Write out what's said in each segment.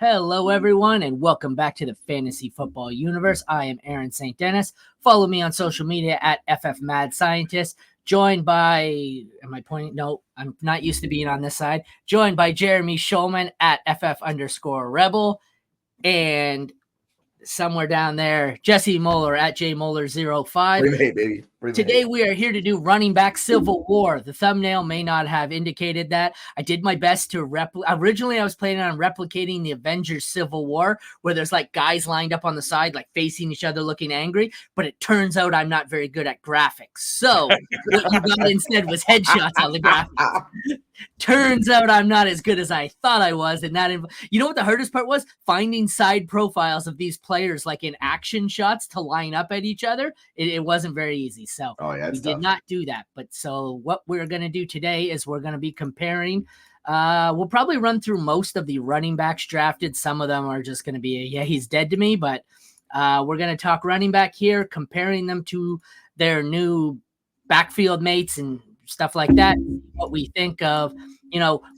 Hello, everyone, and welcome back to the Fantasy Football Universe. I am Aaron St. Dennis. Follow me on social media at FF Mad Scientist. Joined by, am I pointing? No, I'm not used to being on this side. Joined by Jeremy Schulman at FF_Rebel. And somewhere down there, Jesse Moeller at JMoeller05. Bring the hate, baby. Today we are here to do running back Civil War. The thumbnail may not have indicated that. I did my best to originally I was planning on replicating the Avengers Civil War, where there's like guys lined up on the side, like facing each other looking angry, but it turns out I'm not very good at graphics. So what you got instead was headshots on the graphics. Turns out I'm not as good as I thought I was. And that, you know what the hardest part was? Finding side profiles of these players like in action shots to line up at each other. It wasn't very easy. So we did not do that. But so what we're going to do today is we're going to be comparing. We'll probably run through most of the running backs drafted. Some of them are just going to be, yeah, he's dead to me. But we're going to talk running back here, comparing them to their new backfield mates and stuff like that. What we think of,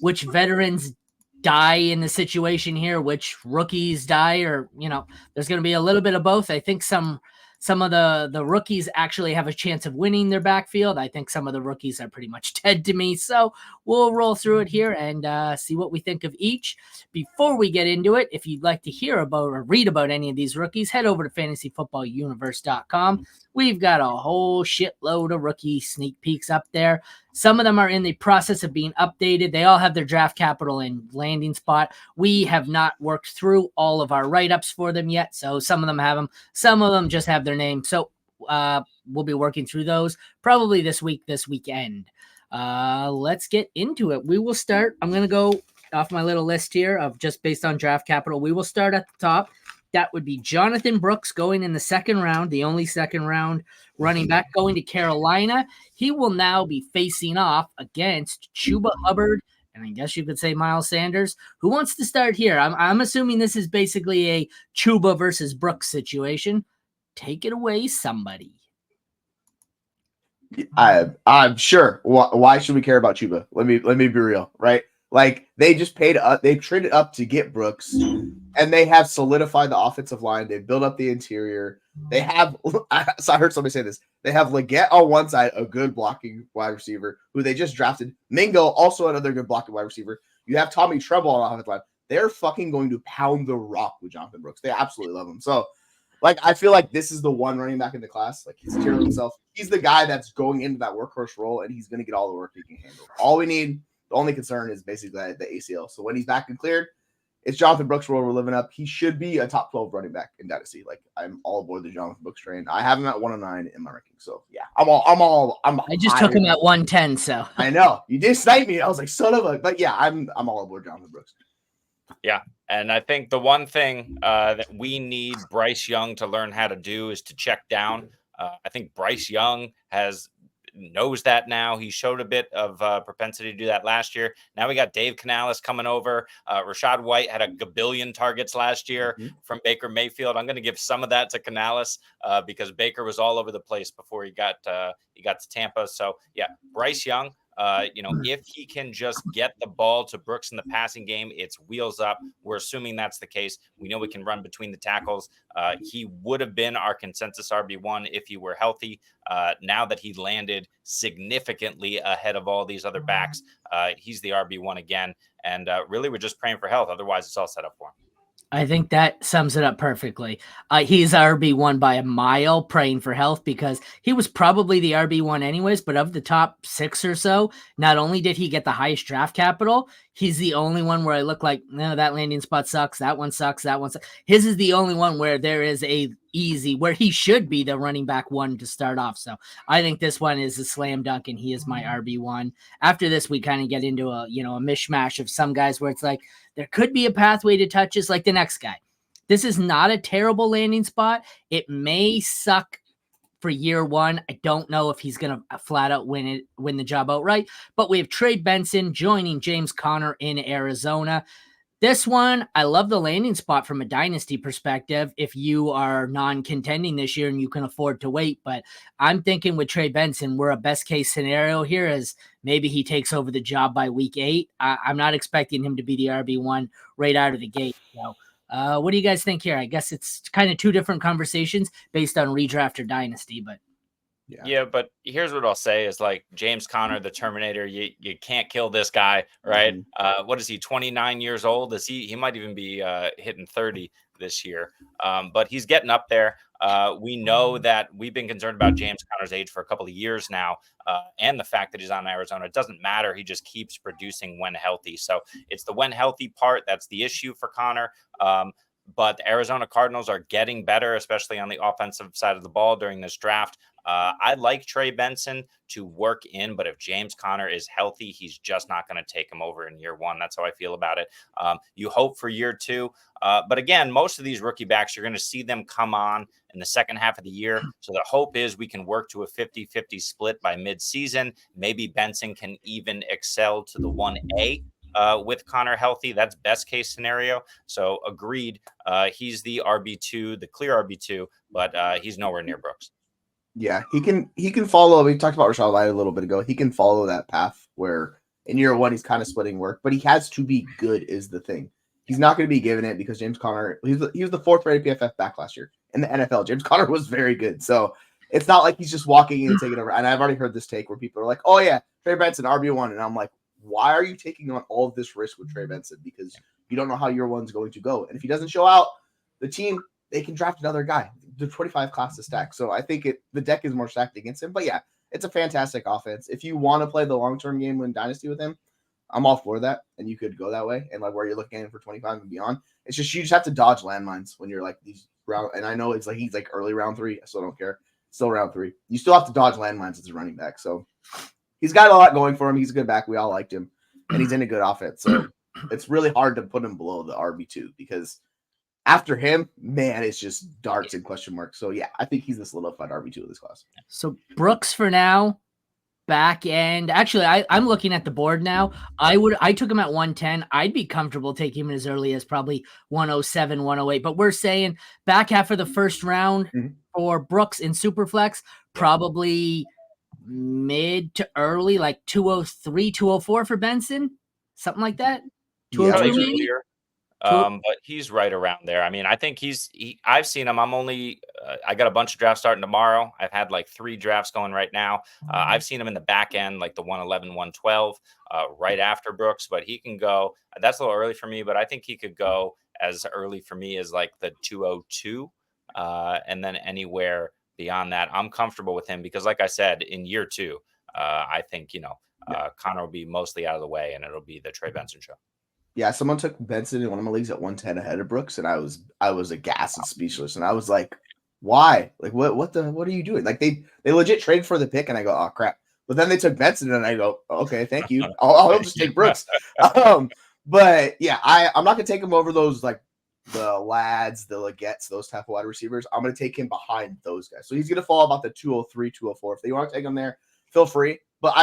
which veterans die in the situation here, which rookies die, or, there's going to be a little bit of both. I think some of the rookies actually have a chance of winning their backfield. I think some of the rookies are pretty much dead to me. So we'll roll through it here and see what we think of each. Before we get into it, if you'd like to hear about or read about any of these rookies, head over to fantasyfootballuniverse.com. We've got a whole shitload of rookie sneak peeks up there. Some of them are in the process of being updated. They all have their draft capital and landing spot. We have not worked through all of our write-ups for them yet, so some of them have them. Some of them just have their name. So we'll be working through those probably this weekend. Let's get into it. We will start. I'm going to go off my little list here of just based on draft capital. We will start at the top. That would be Jonathan Brooks going in the second round, the only second round running back going to Carolina. He will now be facing off against Chuba Hubbard, and I guess you could say Miles Sanders. Who wants to start here? I'm assuming this is basically a Chuba versus Brooks situation. Take it away, somebody. I'm sure. Why should we care about Chuba? Let me be real, right? Like they just paid up, they traded up to get Brooks, and they have solidified the offensive line. They built up the interior. They have. So I heard somebody say this. They have Leggett on one side, a good blocking wide receiver who they just drafted. Mingo, also another good blocking wide receiver. You have Tommy Tremble on the offensive line. They're fucking going to pound the rock with Jonathan Brooks. They absolutely love him. So, I feel like this is the one running back in the class. Like he's tearing himself. He's the guy that's going into that workhorse role, and he's going to get all the work he can handle. All we need. The only concern is basically the ACL. So when he's back and cleared, it's Jonathan Brooks' role we're living up. He should be a top 12 running back in Dynasty. Like I'm all aboard the Jonathan Brooks train. I have him at 109 in my rankings. So yeah, I just took him at 110. So I know you did snipe me. I was like, son of a. But yeah, I'm all aboard Jonathan Brooks. Yeah, and I think the one thing that we need Bryce Young to learn how to do is to check down. I think Bryce Young knows that now. He showed a bit of propensity to do that last year. Now we got Dave Canales coming over. Rachaad White had a gabillion targets last year from Baker Mayfield. I'm going to give some of that to Canales because Baker was all over the place before he got to Tampa. So yeah, Bryce Young. If he can just get the ball to Brooks in the passing game, it's wheels up. We're assuming that's the case. We know we can run between the tackles. He would have been our consensus RB1 if he were healthy. Now that he landed significantly ahead of all these other backs, he's the RB1 again. And really, we're just praying for health. Otherwise, it's all set up for him. I think that sums it up perfectly. He's RB1 by a mile, praying for health, because he was probably the RB1 anyways, but of the top 6 or so, not only did he get the highest draft capital, he's the only one where I look like, no, that landing spot sucks, that one sucks, that one sucks. His is the only one where there is where he should be the running back one to start off. So I think this one is a slam dunk, and he is my RB1. After this, we kind of get into a mishmash of some guys where it's like, there could be a pathway to touches like the next guy. This is not a terrible landing spot. It may suck for year one. I don't know if he's going to flat out win the job outright, but we have Trey Benson joining James Conner in Arizona. This one, I love the landing spot from a dynasty perspective if you are non-contending this year and you can afford to wait. But I'm thinking with Trey Benson, we're a best case scenario here as maybe he takes over the job by week 8. I'm not expecting him to be the RB1 right out of the gate. So, what do you guys think here? I guess it's kind of two different conversations based on redraft or dynasty, but yeah, but here's what I'll say is like James Conner, the Terminator, you can't kill this guy, right? What is he, 29 years old? He might even be hitting 30 this year. But he's getting up there. We know that we've been concerned about James Conner's age for a couple of years now, and the fact that he's on Arizona. It doesn't matter. He just keeps producing when healthy. So it's the when healthy part that's the issue for Conner. But the Arizona Cardinals are getting better, especially on the offensive side of the ball during this draft. I'd like Trey Benson to work in, but if James Conner is healthy, he's just not going to take him over in year 1. That's how I feel about it. You hope for year 2. But again, most of these rookie backs, you're going to see them come on in the second half of the year. So the hope is we can work to a 50-50 split by midseason. Maybe Benson can even excel to the 1A. With Conner healthy, that's best case scenario. So agreed. He's the RB2, the clear RB2, but he's nowhere near Brooks. Yeah, he can follow. We talked about Rachaad White a little bit ago. He can follow that path where in year 1 he's kind of splitting work, but he has to be good is the thing. He's not going to be given it because James Conner, he was the 4th rated PFF back last year in the NFL. James Conner was very good. So it's not like he's just walking in and taking over. And I've already heard this take where people are like, oh yeah, Trey Benson, RB1. And I'm like, why are you taking on all of this risk with Trey Benson? Because you don't know how year 1's going to go. And if he doesn't show out, the team, they can draft another guy. The 25 class is stacked. So I think the deck is more stacked against him. But yeah, it's a fantastic offense. If you want to play the long-term game in Dynasty with him, I'm all for that. And you could go that way. And like where you're looking at him for 25 and beyond, it's just, you just have to dodge landmines when you're like these round. And I know it's like, he's like early round 3. I still don't care. Still round 3. You still have to dodge landmines as a running back. So he's got a lot going for him. He's a good back. We all liked him. And he's in a good offense. So it's really hard to put him below the RB2 because after him, man, it's just darts and question marks. So yeah, I think he's the solidified RB2 of this class. So Brooks for now, back end. Actually, I'm looking at the board now. I took him at 110. I'd be comfortable taking him as early as probably 107, 108. But we're saying back half of the first round for Brooks in Superflex, probably mid to early, like 203, 204 for Benson, something like that. 202 maybe. But he's right around there. I mean, I think I've seen him. I got a bunch of drafts starting tomorrow. I've had like 3 drafts going right now. I've seen him in the back end, like the 111, 112, right after Brooks, but he can go. That's a little early for me, but I think he could go as early for me as like the 202. And then anywhere beyond that, I'm comfortable with him because like I said, in year 2, I think, Conner will be mostly out of the way and it'll be the Trey Benson show. Yeah, someone took Benson in one of my leagues at 110 ahead of Brooks, and I was aghast and speechless, and I was like, "Why? Like, what are you doing?" Like they legit traded for the pick, and I go, "Oh crap!" But then they took Benson, and I go, "Okay, thank you. I'll just take Brooks." But yeah, I'm not gonna take him over those like the Lads, the Legettes, those type of wide receivers. I'm gonna take him behind those guys, so he's gonna fall about the 203, 204. If they want to take him there, feel free. But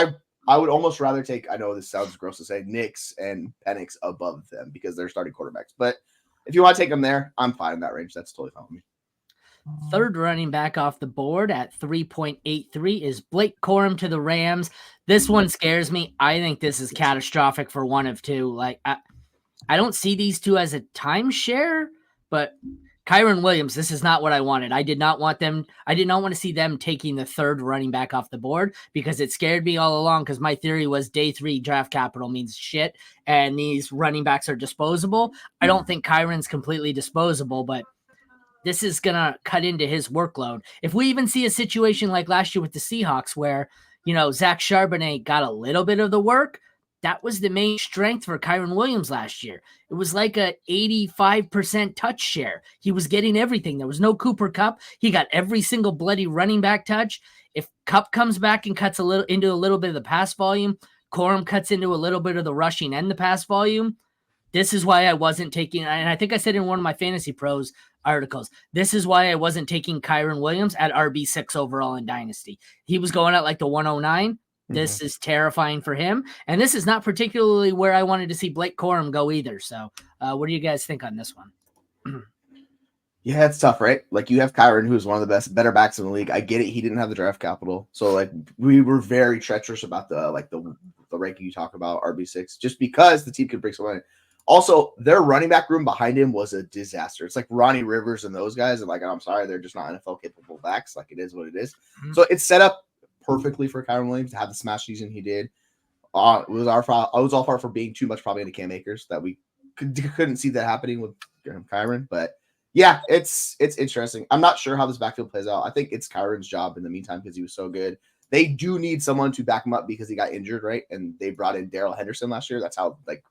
I would almost rather take, I know this sounds gross to say, Knicks and Penix above them because they're starting quarterbacks. But if you want to take them there, I'm fine in that range. That's totally fine with me. Third running back off the board at 3.83 is Blake Corum to the Rams. This one scares me. I think this is catastrophic for one of two. Like I don't see these two as a timeshare, but Kyren Williams, this is not what I wanted. I did not want to see them taking the third running back off the board because it scared me all along because my theory was day 3 draft capital means shit and these running backs are disposable. I don't think Kyron's completely disposable, but this is going to cut into his workload. If we even see a situation like last year with the Seahawks where, Zach Charbonnet got a little bit of the work, that was the main strength for Kyren Williams last year. It was like a 85% touch share. He was getting everything. There was no Cooper Kupp. He got every single bloody running back touch. If Kupp comes back and cuts into a little bit of the pass volume, Corum cuts into a little bit of the rushing and the pass volume. This is why I wasn't taking, and I think I said in one of my Fantasy Pros articles, this is why I wasn't taking Kyren Williams at RB6 overall in Dynasty. He was going at like the 109. This is terrifying for him. And this is not particularly where I wanted to see Blake Corum go either. So what do you guys think on this one? Yeah, it's tough, right? Like you have Kyren, who's one of the better backs in the league. I get it; he didn't have the draft capital, so like we were very treacherous about the ranking you talk about RB6, just because the team could bring some money. Also, their running back room behind him was a disaster. It's like Ronnie Rivers and those guys, and like I'm sorry, they're just not NFL capable backs. Like it is what it is. Mm-hmm. So it's set up perfectly for Kyren Williams to have the smash season he did. It was our fault. I was all far for being too much probably into Cam Akers that we couldn't see that happening with Kyren, but. Yeah, it's interesting. I'm not sure how this backfield plays out. I think it's Kyren's job in the meantime because he was so good. They do need someone to back him up because he got injured, right? And they brought in Darrell Henderson last year. That's how like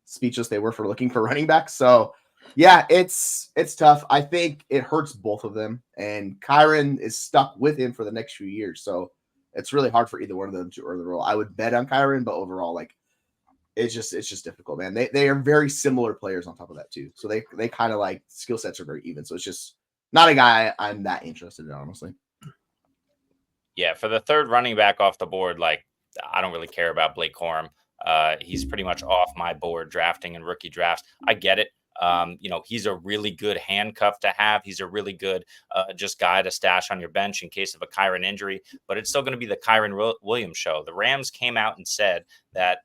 speechless they were for looking for running backs. So yeah, it's tough. I think it hurts both of them, and Kyren is stuck with him for the next few years. So it's really hard for either one of them to earn the role. I would bet on Kyren, but overall, like. It's just difficult, man. They are very similar players on top of that too. So they kind of like skill sets are very even. So it's just not a guy I'm that interested in, honestly. Yeah, for the third running back off the board, like I don't really care about Blake Corum. He's pretty much off my board drafting and rookie drafts. I get it. He's a really good handcuff to have. He's a really good just guy to stash on your bench in case of a Kyren injury. But it's still going to be the Kyren Williams show. The Rams came out and said that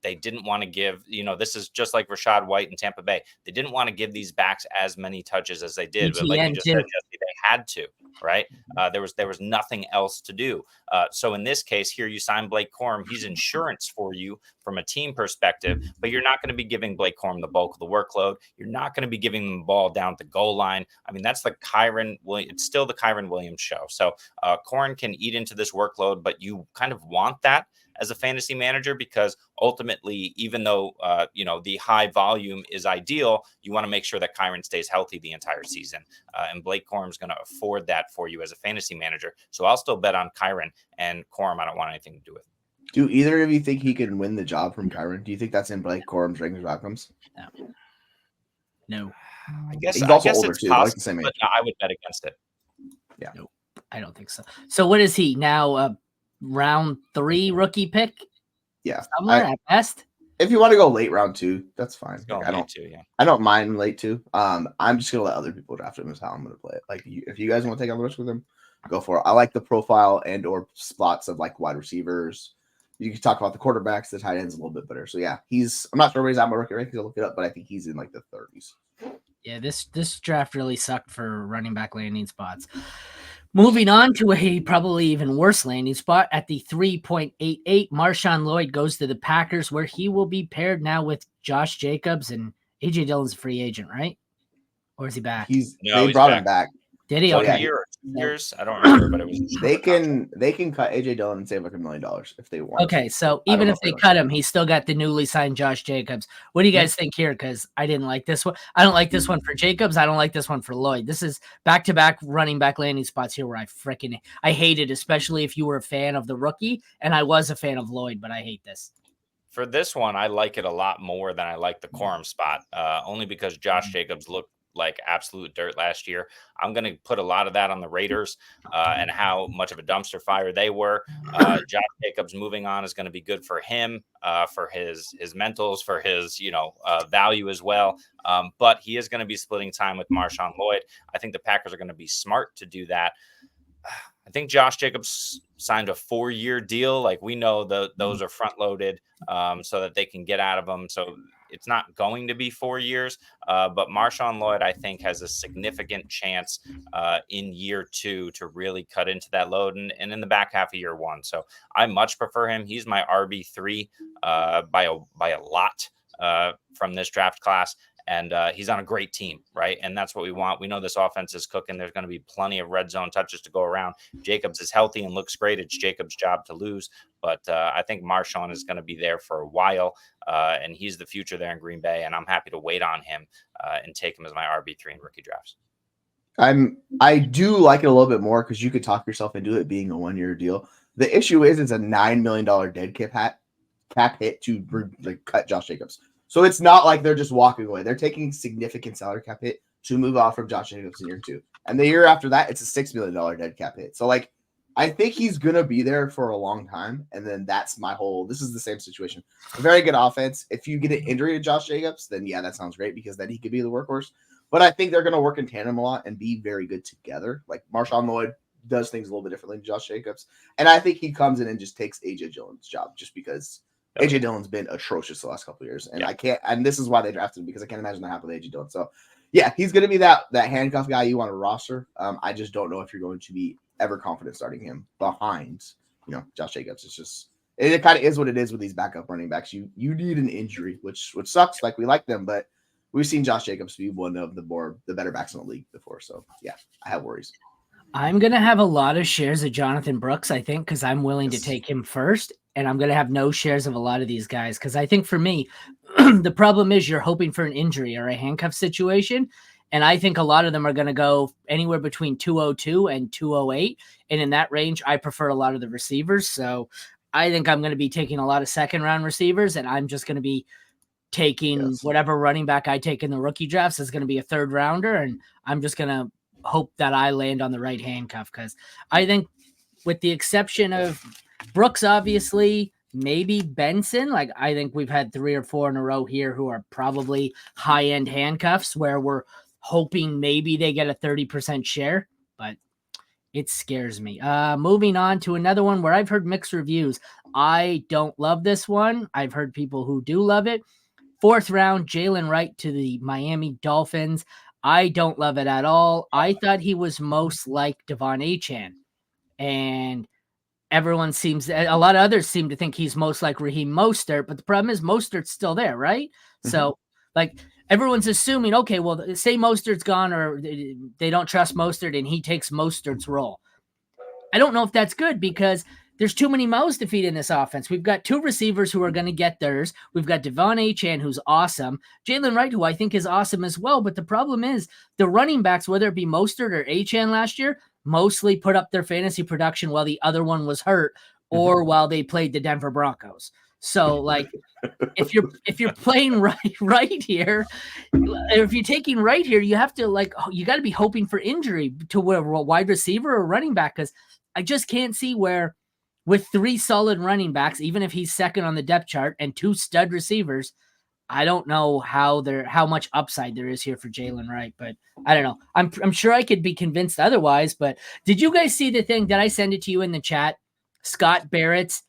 they didn't want to give, this is just like Rachaad White in Tampa Bay. They didn't want to give these backs as many touches as they did. But like you just said, Jesse, they had to, right? There was nothing else to do. So in this case here, you sign Blake Corum. He's insurance for you from a team perspective, but you're not going to be giving Blake Corum the bulk of the workload. You're not going to be giving him the ball down the goal line. I mean, that's the it's still the Kyren Williams show. So Corum can eat into this workload, but you kind of want that as a fantasy manager, because ultimately, even though, the high volume is ideal, you want to make sure that Kyren stays healthy the entire season. And Blake Corum is going to afford that for you as a fantasy manager. So I'll still bet on Kyren, and Corum I don't want anything to do with. Do either of you think he can win the job from Kyren? Do you think that's in Blake Corum's rankings outcomes? No. I guess he's also older it's too. Possible, like the same age. But no, I would bet against it. Yeah. No, I don't think so. So what is he now? Round 3 rookie pick? Yeah. Somewhere at best. If you want to go late round 2, that's fine. Like, I don't mind late 2. I'm just gonna let other people draft him is how I'm gonna play it. Like if you guys want to take on the risk with him, go for it. I like the profile and or spots of like wide receivers. You can talk about the quarterbacks, the tight ends a little bit better. So yeah, I'm not sure where he's at my rookie rankings. I'll look it up, but I think he's in like the 30s. Yeah, this draft really sucked for running back landing spots. Moving on to a probably even worse landing spot at the 3.88, Marshawn Lloyd goes to the Packers, where he will be paired now with Josh Jacobs, and AJ Dillon's a free agent, right? Or is he back? They brought him back. Did he? Okay. 1 year or 2 years? I don't remember, but it was. They can cut AJ Dillon and save like $1 million if they want. Okay, so even if they cut him, he's still got the newly signed Josh Jacobs. What do you guys think here? Because I didn't like this one. I don't like this one for Jacobs. I don't like this one for Lloyd. This is back-to-back running back landing spots here where I hate it, especially if you were a fan of the rookie, and I was a fan of Lloyd, but I hate this. For this one, I like it a lot more than I like the Corum spot, only because Josh Jacobs looked like absolute dirt last year. I'm going to put a lot of that on the Raiders and how much of a dumpster fire they were. Josh Jacobs moving on is going to be good for him, for his mentals, for his, value as well. But he is going to be splitting time with Marshawn Lloyd. I think the Packers are going to be smart to do that. I think Josh Jacobs signed a 4-year deal. Like we know those are front loaded so that they can get out of them. So it's not going to be 4 years, but Marshawn Lloyd, I think, has a significant chance in year 2 to really cut into that load and in the back half of year 1. So I much prefer him. He's my RB3 by a lot from this draft class. And he's on a great team, right? And that's what we want. We know this offense is cooking. There's going to be plenty of red zone touches to go around. Jacobs is healthy and looks great. It's Jacobs' job to lose. But I think Marshawn is going to be there for a while, and he's the future there in Green Bay. And I'm happy to wait on him and take him as my RB3 in rookie drafts. I do like it a little bit more because you could talk yourself into it being a 1-year deal. The issue is it's a $9 million dead cap hit to cut Josh Jacobs. So it's not like they're just walking away. They're taking significant salary cap hit to move off from Josh Jacobs in year 2. And the year after that, it's a $6 million dead cap hit. So like I think he's gonna be there for a long time, and then that's my whole. This is the same situation. A very good offense. If you get an injury to Josh Jacobs, then yeah, that sounds great because then he could be the workhorse. But I think they're gonna work in tandem a lot and be very good together. Like Marshawn Lloyd does things a little bit differently than Josh Jacobs, and I think he comes in and just takes AJ Dillon's job just because AJ Dillon's been atrocious the last couple of years, and I can't. And this is why they drafted him because I can't imagine that happened with AJ Dillon. So yeah, he's gonna be that handcuff guy you want to roster. I just don't know if you're going to be ever confident starting him behind, Josh Jacobs. It's just it kind of is what it is with these backup running backs. You need an injury, which sucks. Like we like them, but we've seen Josh Jacobs be one of the better backs in the league before. So yeah, I have worries. I'm gonna have a lot of shares of Jonathan Brooks, I think, because I'm willing to take him first, and I'm gonna have no shares of a lot of these guys because I think for me, the problem is you're hoping for an injury or a handcuff situation. And I think a lot of them are going to go anywhere between 202 and 208. And in that range, I prefer a lot of the receivers. So I think I'm going to be taking a lot of second round receivers, and I'm just going to be taking whatever running back I take in the rookie drafts is going to be a third rounder. And I'm just going to hope that I land on the right handcuff because I think with the exception of Brooks, obviously, maybe Benson. Like I think we've had 3 or 4 in a row here who are probably high-end handcuffs where we're hoping maybe they get a 30% share, but it scares me. Moving on to another one where I've heard mixed reviews. I don't love this one. I've heard people who do love it. 4th round, Jalen Wright to the Miami Dolphins. I don't love it at all. I thought he was most like Devon Achane, and a lot of others seem to think he's most like Raheem Mostert, but the problem is Mostert's still there, right? Mm-hmm. So like everyone's assuming, okay, well, say Mostert's gone or they don't trust Mostert and he takes Mostert's role. I don't know if that's good because there's too many mouths to feed in this offense. We've got 2 receivers who are going to get theirs. We've got Devon Achane, who's awesome. Jalen Wright, who I think is awesome as well. But the problem is the running backs, whether it be Mostert or Achane last year, mostly put up their fantasy production while the other one was hurt or while they played the Denver Broncos. So like if you're playing right here, if you're taking right here, you have to you got to be hoping for injury to a wide receiver or running back because I just can't see where with 3 solid running backs, even if he's second on the depth chart and 2 stud receivers, I don't know how much upside there is here for Jalen Wright, but I don't know. I'm sure I could be convinced otherwise, but did you guys see the thing? Did I send it to you in the chat? Scott Barrett's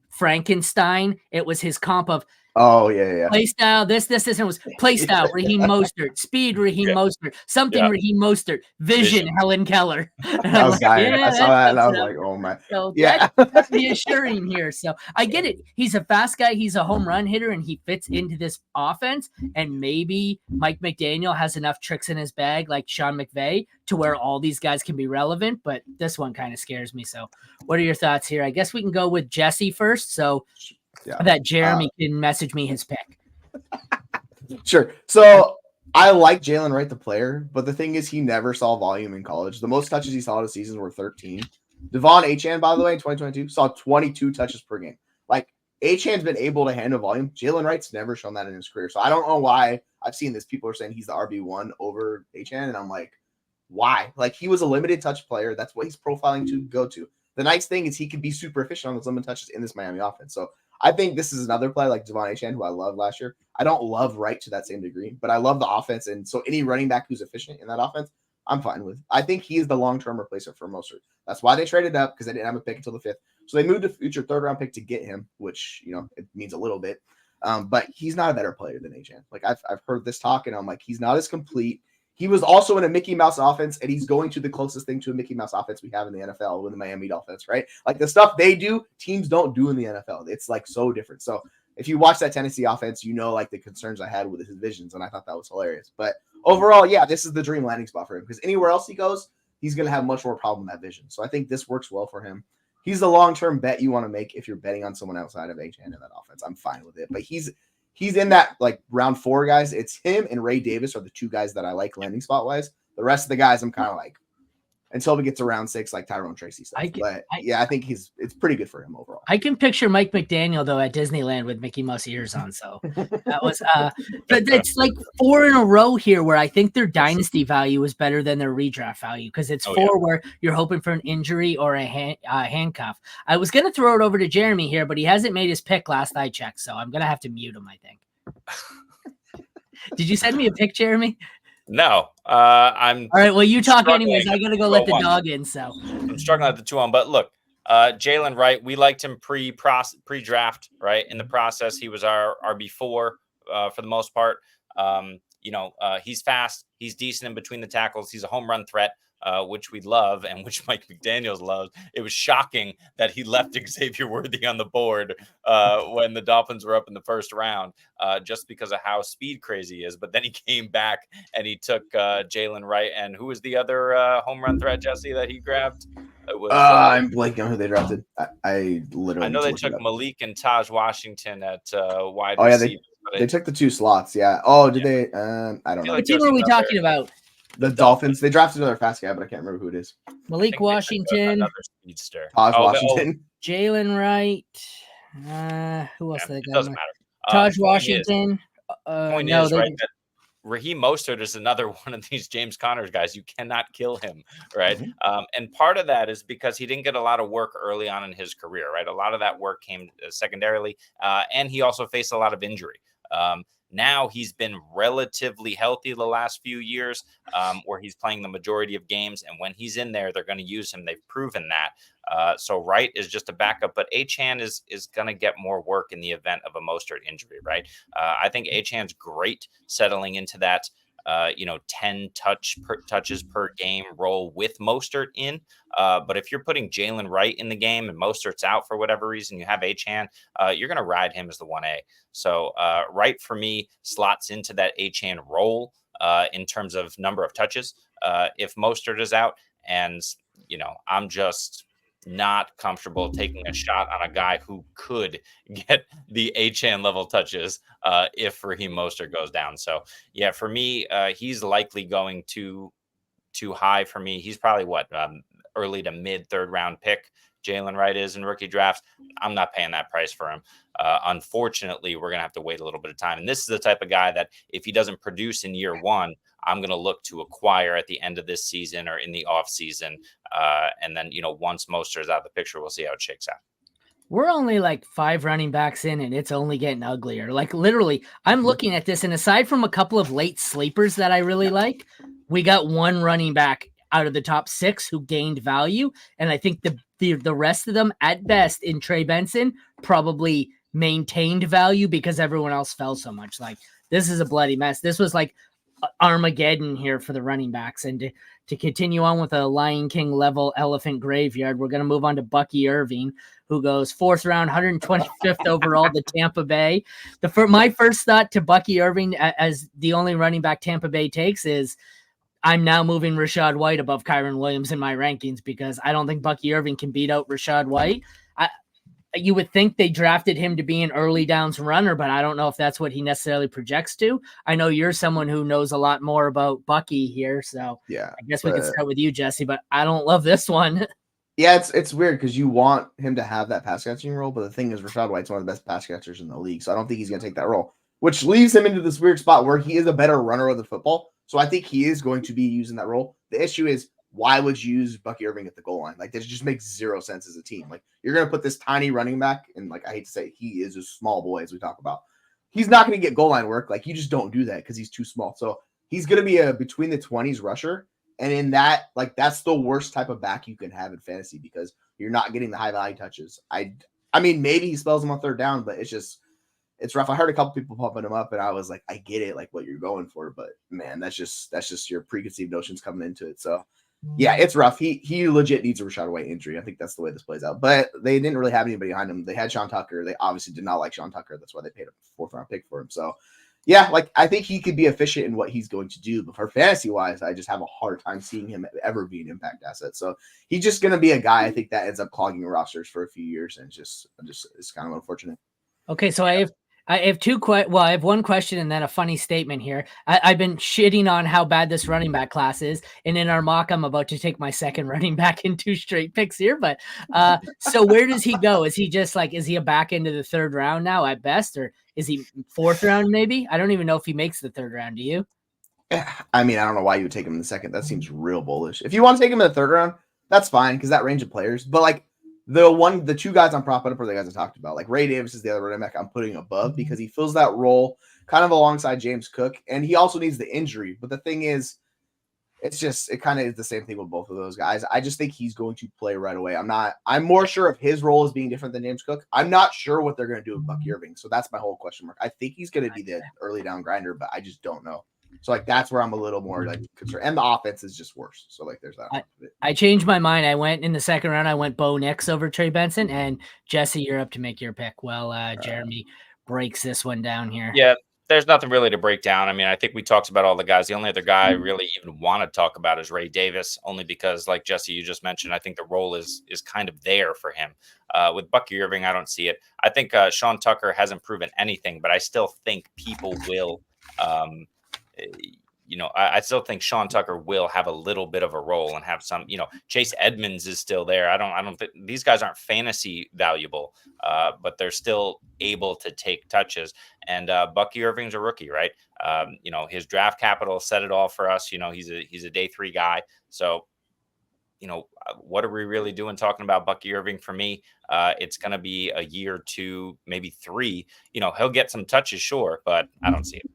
Frankenstein. It was his comp of play style, this, and it was play style, Raheem Mostert, speed, Raheem Mostert, something Raheem Mostert, vision, Helen Keller. I was dying. I saw that and I was like, oh my. So that's reassuring here. So I get it. He's a fast guy. He's a home run hitter and he fits into this offense. And maybe Mike McDaniel has enough tricks in his bag like Sean McVay to where all these guys can be relevant. But this one kind of scares me. So what are your thoughts here? I guess we can go with Jesse first. So that Jeremy can message me his pick. Sure. So I like Jalen Wright, the player, but the thing is he never saw volume in college. The most touches he saw this season were 13. Devon Achane, by the way, in 2022, saw 22 touches per game. Like, Achane's been able to handle volume. Jalen Wright's never shown that in his career. So I don't know why I've seen this. People are saying he's the RB1 over Achane, and I'm like, why? Like, he was a limited touch player. That's what he's profiling to go to. The nice thing is he could be super efficient on those limited touches in this Miami offense. So I think this is another play like Devon Achane, who I loved last year. I don't love Wright to that same degree, but I love the offense. And so any running back who's efficient in that offense, I'm fine with. I think he is the long-term replacement for Mostert. That's why they traded up, because they didn't have a pick until the 5th. So they moved a future 3rd-round pick to get him, which, it means a little bit. But he's not a better player than Achane. Like, I've heard this talk, and I'm like, he's not as complete. He was also in a Mickey Mouse offense, and he's going to the closest thing to a Mickey Mouse offense we have in the NFL with the Miami Dolphins, right? Like, the stuff they do, teams don't do in the NFL. It's, like, so different. So if you watch that Tennessee offense, like, the concerns I had with his visions, and I thought that was hilarious. But overall, this is the dream landing spot for him, because anywhere else he goes, he's going to have much more problem with that vision. So I think this works well for him. He's the long-term bet you want to make if you're betting on someone outside of Achane in that offense. I'm fine with it. But he's in that, like, round 4 guys. It's him and Ray Davis are the 2 guys that I like landing spot-wise. The rest of the guys I'm kind of like, until we get to round 6, like Tyrone Tracy stuff. I think it's pretty good for him overall. I can picture Mike McDaniel though at Disneyland with Mickey Mouse ears on. So that was but it's like 4 in a row here where I think their dynasty value is better than their redraft value because it's 4 where you're hoping for an injury or a handcuff. I was gonna throw it over to Jeremy here, but he hasn't made his pick last I checked, so I'm gonna have to mute him, I think. Did you send me a pick, Jeremy? No, I'm all right. Well, you talk anyways. I gotta go let the dog in. So I'm struggling at the 2-1, but look, Jalen Wright, we liked him pre-draft, right? In the process, he was our RB4 for the most part. He's fast, he's decent in between the tackles, he's a home run threat. Which we love and which Mike McDaniels loves. It was shocking that he left Xavier Worthy on the board when the Dolphins were up in the first round just because of how speed crazy he is. But then he came back and he took Jalen Wright. And who was the other home run threat, Jesse, that he grabbed? It was, I'm blanking on who they drafted. I know they took Malik and Taj Washington at wide receiver. Yeah, they took the 2 slots. Yeah. Oh, did they? I don't know. What team are we talking about? The Dolphins. They drafted another fast guy, but I can't remember who it is. Malik Washington. Another speedster. Taj Washington. Jalen Wright. Who else did they got? Doesn't matter. Taj Washington. Point is, right, that Raheem Mostert is another one of these James Connors guys. You cannot kill him, right? Mm-hmm. And part of that is because he didn't get a lot of work early on in his career, right? A lot of that work came secondarily, and he also faced a lot of injury. Now he's been relatively healthy the last few years, where he's playing the majority of games. And when he's in there, they're going to use him. They've proven that. So Wright is just a backup, but Achane is going to get more work in the event of a Mostert injury, right? I think Achane's great settling into that 10 touches per game role with Mostert in. But if you're putting Jalen Wright in the game and Mostert's out for whatever reason, you have Achane, you're going to ride him as the 1A. So Wright for me slots into that Achane role in terms of number of touches. If Mostert is out, and I'm just not comfortable taking a shot on a guy who could get the Achane level touches if Raheem Mostert goes down. So yeah, for me, he's likely going too high for me. He's probably early to mid 3rd round pick. Jalen Wright is in rookie drafts. I'm not paying that price for him. Unfortunately, we're going to have to wait a little bit of time. And this is the type of guy that if he doesn't produce in year 1, I'm going to look to acquire at the end of this season or in the off season. And then, once Mostert's out of the picture, we'll see how it shakes out. We're only like 5 running backs in, and it's only getting uglier. Like literally, I'm looking at this, and aside from a couple of late sleepers that I really like, we got 1 running back out of the top 6 who gained value. And I think the rest of them at best in Trey Benson probably maintained value because everyone else fell so much. Like this is a bloody mess. This was like Armageddon here for the running backs. And to continue on with a Lion King level elephant graveyard, we're going to move on to Bucky Irving, who goes 4th round, 125th overall to Tampa Bay. My first thought to Bucky Irving as the only running back Tampa Bay takes is I'm now moving Rachaad White above Kyren Williams in my rankings because I don't think Bucky Irving can beat out Rachaad White. You would think they drafted him to be an early downs runner, but I don't know if that's what he necessarily projects to. I know you're someone who knows a lot more about Bucky here, so yeah, I guess we can start with you, Jesse, but I don't love this one. Yeah, it's weird because you want him to have that pass catching role, but the thing is Rachaad White's one of the best pass catchers in the league, so I don't think he's going to take that role, which leaves him into this weird spot where he is a better runner of the football. So I think he is going to be using that role. The issue is, why would you use Bucky Irving at the goal line? Like, that just makes zero sense as a team. Like, you're going to put this tiny running back, and like, I hate to say, he is a small boy, as we talk about. He's not going to get goal line work. Like, you just don't do that because he's too small. So he's going to be a between the 20s rusher. And in that, like, that's the worst type of back you can have in fantasy because you're not getting the high value touches. I mean, maybe he spells them on 3rd down, but it's rough. I heard a couple people pumping him up, and I was like, I get it, like what you're going for, but man, that's just your preconceived notions coming into it. So yeah, it's rough. He legit needs a Rachaad White injury. I think that's the way this plays out. But they didn't really have anybody behind him. They had Sean Tucker. They obviously did not like Sean Tucker. That's why they paid a 4th round pick for him. So yeah, like I think he could be efficient in what he's going to do. But for fantasy wise, I just have a hard time seeing him ever be an impact asset. So he's just going to be a guy I think that ends up clogging rosters for a few years, and it's kind of unfortunate. Okay, so I have I have I have one question and then a funny statement here. I've been shitting on how bad this running back class is, and in our mock, I'm about to take my second running back in 2 straight picks here. But so where does he go? Is he just like, is he a back into the 3rd round now at best, or is he 4th round maybe? I don't even know if he makes the 3rd round. Do you? I mean, I don't know why you would take him in the 2nd. That seems real bullish. If you want to take him in the 3rd round, that's fine because that range of players. But like the 2 guys I'm propping up are the guys I talked about. Like Ray Davis is the other running back I'm putting above because he fills that role kind of alongside James Cook, and he also needs the injury. But the thing is, it kind of is the same thing with both of those guys. I just think he's going to play right away. I'm more sure of his role as being different than James Cook. I'm not sure what they're going to do with Bucky Irving. So that's my whole question mark. I think he's going to be the early down grinder, but I just don't know. So like that's where I'm a little more like concerned. And the offense is just worse. So like there's that. I changed my mind. I went in the 2nd round. I went Bo Nix over Trey Benson, and Jesse, you're up to make your pick. Well, Jeremy breaks this one down here. Yeah, there's nothing really to break down. I mean, I think we talked about all the guys. The only other guy I really even want to talk about is Ray Davis, only because, like Jesse, you just mentioned, I think the role is kind of there for him. With Bucky Irving, I don't see it. I think Sean Tucker hasn't proven anything, but I still think people will. I still think Sean Tucker will have a little bit of a role and have some. Chase Edmonds is still there. I don't think these guys aren't fantasy valuable, but they're still able to take touches. And Bucky Irving's a rookie, right? His draft capital set it all for us. He's a day 3 guy. So, what are we really doing talking about Bucky Irving? For me, it's going to be a year, 2, maybe 3. He'll get some touches, sure, but I don't see it.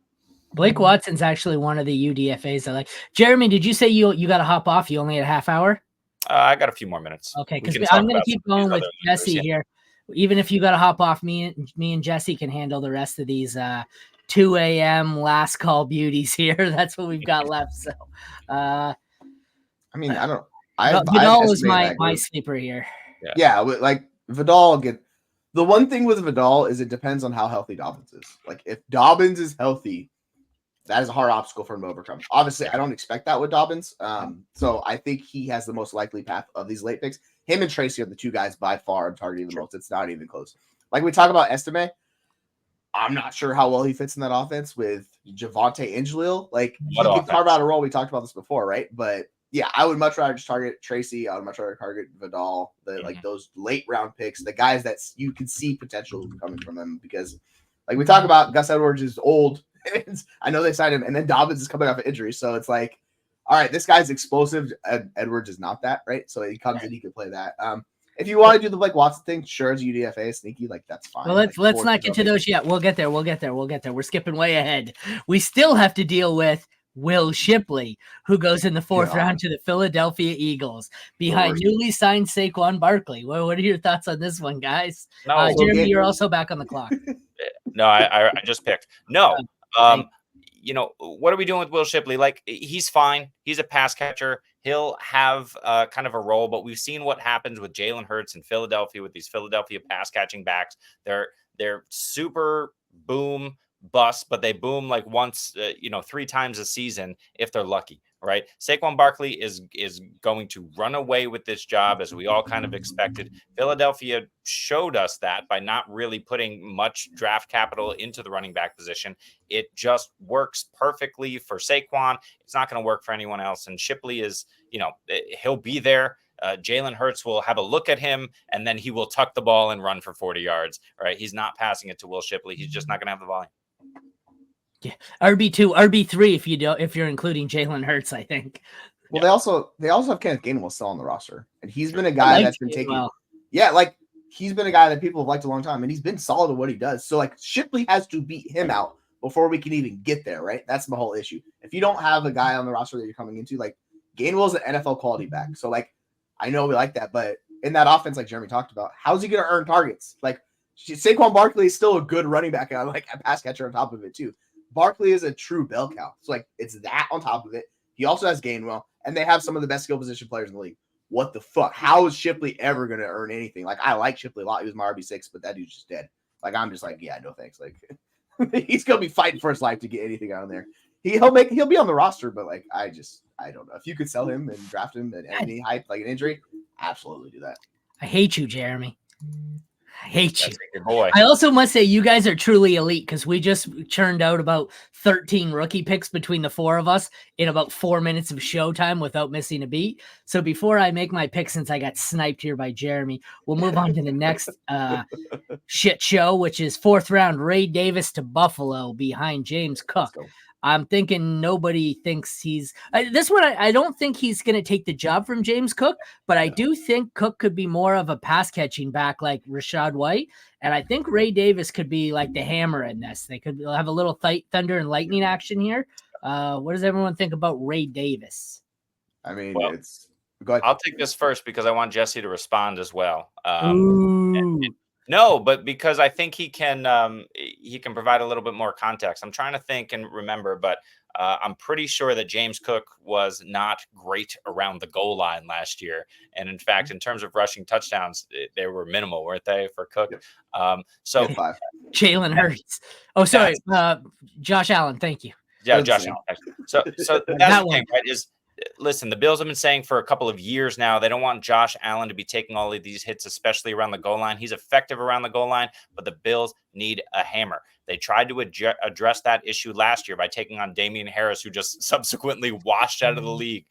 Blake Watson's actually one of the UDFAs I like. Jeremy, did you say you got to hop off? You only had a half hour? I got a few more minutes. Okay, because I'm going to keep going with Jesse here. Even if you got to hop off, me and Jesse can handle the rest of these 2 a.m. last call beauties here. That's what we've got left. So, I mean, I don't. Vidal was my sleeper here. Yeah, like Vidal the one thing with Vidal is it depends on how healthy Dobbins is. Like if Dobbins is healthy, that is a hard obstacle for him to overcome. Obviously, I don't expect that with Dobbins. So I think he has the most likely path of these late picks. Him and Tracy are the 2 guys by far I'm targeting the most. It's not even close. Like we talk about Estime, I'm not sure how well he fits in that offense with Javonte Angelil. Like he can carve out a role. We talked about this before, right? But yeah, I would much rather just target Tracy. I would much rather target Vidal. Like those late round picks, the guys that you can see potential coming from them. Because like we talk about, Gus Edwards is old. I know they signed him, and then Dobbins is coming off an injury. So it's like, all right, this guy's explosive. Edwards is not that, right? So he comes in, he can play that. If you want to do the Blake Watson thing, sure, as UDFA sneaky, like that's fine. Well, let's not get to those yet. We'll get there. We're skipping way ahead. We still have to deal with Will Shipley, who goes in the 4th round to the Philadelphia Eagles behind newly signed Saquon Barkley. What are your thoughts on this one, guys? Jeremy, you're also back on the clock. No, I just picked. No. What are we doing with Will Shipley? Like, he's fine. He's a pass catcher. He'll have kind of a role, but we've seen what happens with Jalen Hurts in Philadelphia with these Philadelphia pass catching backs. They're super boom bust, but they boom like once, 3 times a season if they're lucky, right? Saquon Barkley is going to run away with this job, as we all kind of expected. Philadelphia showed us that by not really putting much draft capital into the running back position. It just works perfectly for Saquon. It's not going to work for anyone else. And Shipley is, he'll be there. Jalen Hurts will have a look at him, and then he will tuck the ball and run for 40 yards, right? He's not passing it to Will Shipley. He's just not going to have the volume. Yeah, RB2, RB3 if you're including Jalen Hurts, I think. Well, they also have Kenneth Gainwell still on the roster, and he's been a guy that's been taking. Well. Yeah, like he's been a guy that people have liked a long time, and he's been solid at what he does. So like Shipley has to beat him out before we can even get there, right? That's the whole issue. If you don't have a guy on the roster that you're coming into, like Gainwell's an NFL quality back, so like I know we like that, but in that offense, like Jeremy talked about, how's he going to earn targets? Like Saquon Barkley is still a good running back, and like a pass catcher on top of it too. Barkley is a true bell cow. So like it's that on top of it. He also has Gainwell, and they have some of the best skill position players in the league. What the fuck? How is Shipley ever going to earn anything? Like I like Shipley a lot. He was my RB6, but that dude's just dead. Like I'm just like, yeah, no thanks. Like he's gonna be fighting for his life to get anything out of there. He'll be on the roster, but like I don't know. If you could sell him and draft him at any hype, like an injury, absolutely do that. I hate you, Jeremy. I hate you. That's your boy. I also must say you guys are truly elite because we just churned out about 13 rookie picks between the four of us in about 4 minutes of showtime without missing a beat. So before I make my pick, since I got sniped here by Jeremy, we'll move on to the next shit show, which is 4th round Ray Davis to Buffalo behind James Cook. I'm thinking nobody thinks he's this one. I don't think he's going to take the job from James Cook, but I do think Cook could be more of a pass catching back like Rachaad White. And I think Ray Davis could be like the hammer in this. They could have a little thunder and lightning action here. What does everyone think about Ray Davis? I mean, Well, go ahead. I'll take this first because I want Jesse to respond as well. Ooh. No, but because I think he can provide a little bit more context. I'm trying to think and remember, but I'm pretty sure that James Cook was not great around the goal line last year. And in fact, in terms of rushing touchdowns, they were minimal, weren't they, for Cook? So Jalen Hurts. Oh, sorry. Josh Allen. Thank you. Yeah, Josh Allen. So that's the thing, right? Listen, the Bills have been saying for a couple of years now, they don't want Josh Allen to be taking all of these hits, especially around the goal line. He's effective around the goal line, but the Bills need a hammer. They tried to address that issue last year by taking on Damian Harris, who just subsequently washed out of the league.